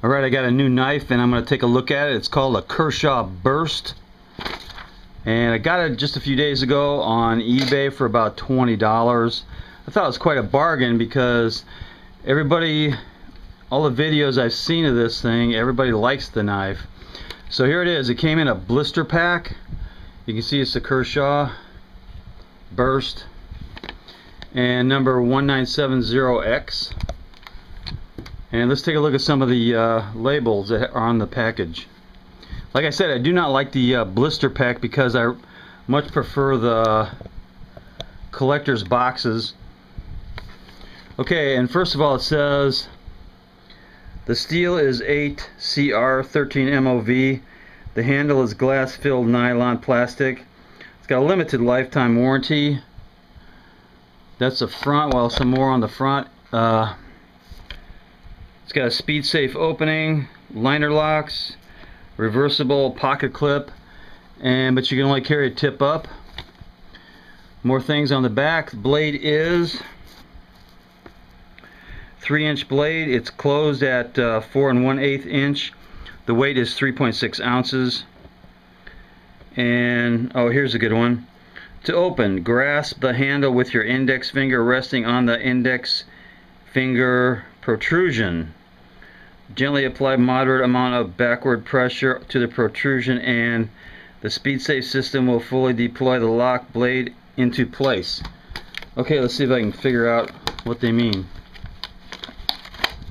Alright, I got a new knife and I'm going to take a look at it. It's called a Kershaw Burst. And I got it just a few days ago on eBay for about $20. I thought it was quite a bargain because everybody, all the videos I've seen of this thing, everybody likes the knife. So here it is. It came in a blister pack. You can see it's the Kershaw Burst and number 1970X. And let's take a look at some of the labels that are on the package. Like I said, I do not like the blister pack because I much prefer the collector's boxes. Okay, and first of all, it says the steel is 8 CR 13 MOV. The handle is glass-filled nylon plastic. It's got a limited lifetime warranty. That's the front. Well, some more on the front. It's got a speed safe opening, liner locks, reversible pocket clip, but you can only carry a tip up. More things on the back. The blade is 3-inch blade. It's closed at 4 1/8 inch. The weight is 3.6 ounces. And oh, here's a good one. To open, grasp the handle with your index finger resting on the index finger protrusion. Gently apply moderate amount of backward pressure to the protrusion and the speed safe system will fully deploy the lock blade into place. Okay, let's see if I can figure out what they mean.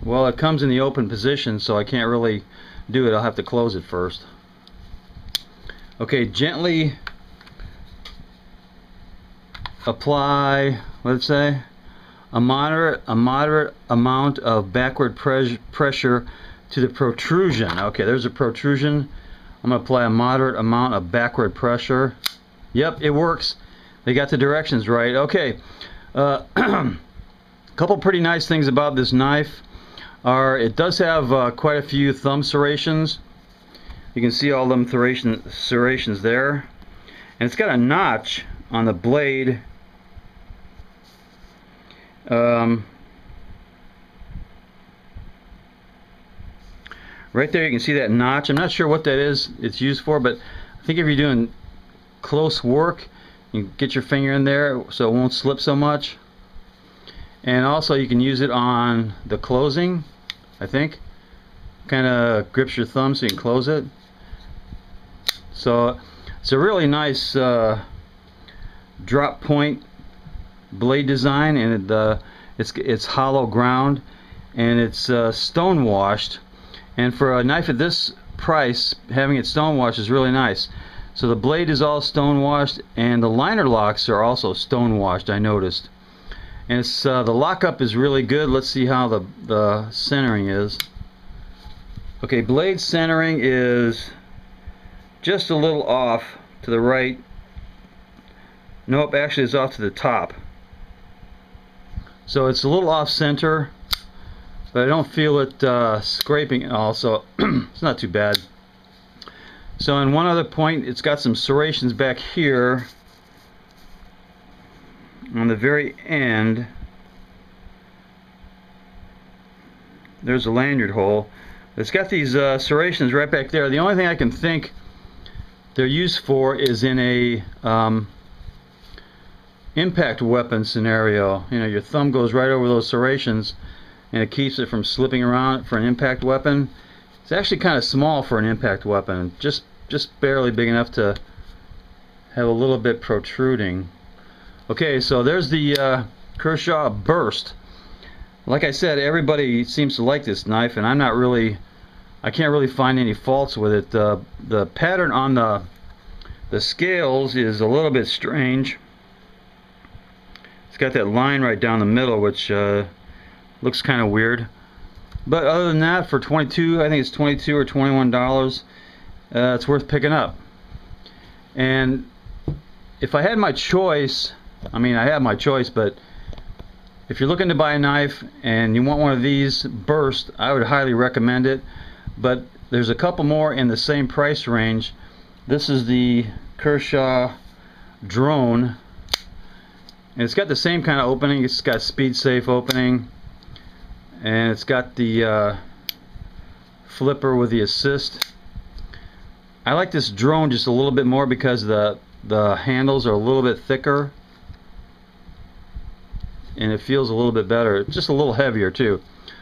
Well, it comes in the open position, so I can't really do it. I'll have to close it first. Okay, gently apply, what did it say? A moderate amount of backward pressure to the protrusion. Okay, there's a protrusion. I'm going to apply a moderate amount of backward pressure. Yep, it works. They got the directions right. Okay, couple pretty nice things about this knife are it does have quite a few thumb serrations. You can see all them serrations there. And it's got a notch on the blade. Right there you can see that notch. I'm not sure what that is it's used for, but I think if you're doing close work, you can get your finger in there so it won't slip so much. And also you can use it on the closing, I think. Kind of grips your thumb so you can close it. So it's a really nice drop point blade design, and it's hollow ground, and it's stone washed. And for a knife at this price, having it stone washed is really nice. So the blade is all stone washed, and the liner locks are also stone washed, I noticed. And it's the lockup is really good. Let's see how the centering is. Okay, blade centering is just a little off to the right. Nope, actually it's off to the top. So it's a little off center, but I don't feel it scraping at all, so it's not too bad. So in one other point, it's got some serrations back here on the very end. There's a lanyard hole. It's got these serrations right back there. The only thing I can think they're used for is in a impact weapon scenario. You know, your thumb goes right over those serrations and it keeps it from slipping around for an impact weapon. It's actually kind of small for an impact weapon, just barely big enough to have a little bit protruding. Okay, so there's the Kershaw Burst. Like I said, everybody seems to like this knife, and I can't really find any faults with it. The pattern on the scales is a little bit strange. It's got that line right down the middle, which looks kind of weird. But other than that, for I think it's $22 or $21, it's worth picking up. And if I had my choice, I mean, I have my choice, but if you're looking to buy a knife and you want one of these Burst, I would highly recommend it. But there's a couple more in the same price range. This is the Kershaw Drone, and it's got the same kind of opening. It's got speed safe opening, and it's got the flipper with the assist. I like this drone just a little bit more because the handles are a little bit thicker and it feels a little bit better. Just a little heavier too.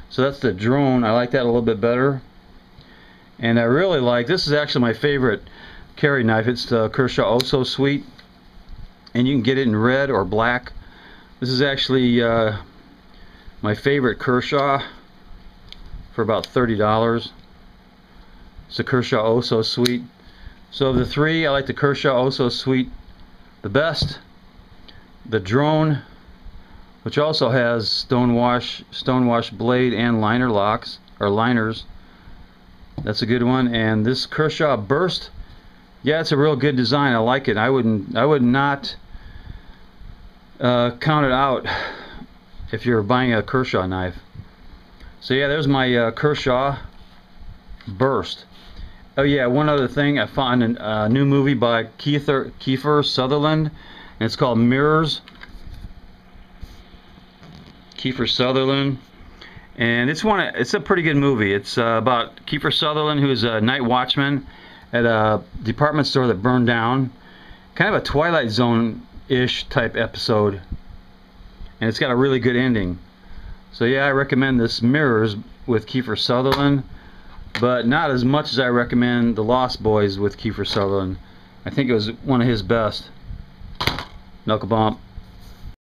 So that's the drone. I like that a little bit better. And I really like, this is actually my favorite carry knife. It's the Kershaw Oso Suite, and you can get it in red or black. This is actually my favorite Kershaw for about $30. It's the Kershaw Oso Suite. So of the three, I like the Kershaw Oso Suite the best. The drone, which also has stonewash blade and liner locks or liners, that's a good one. And this Kershaw Burst, yeah, it's a real good design. I like it. I would not count it out if you're buying a Kershaw knife. So yeah, there's my Kershaw Burst. Oh yeah, one other thing, I found a new movie by Keifer Sutherland, and it's called Mirrors. Keifer Sutherland, and it's a pretty good movie. It's about Keifer Sutherland, who's a night watchman at a department store that burned down. Kind of a Twilight Zone-ish type episode, and it's got a really good ending. So yeah, I recommend this Mirrors with Keifer Sutherland, but not as much as I recommend The Lost Boys with Keifer Sutherland. I think it was one of his best. Knuckle bump.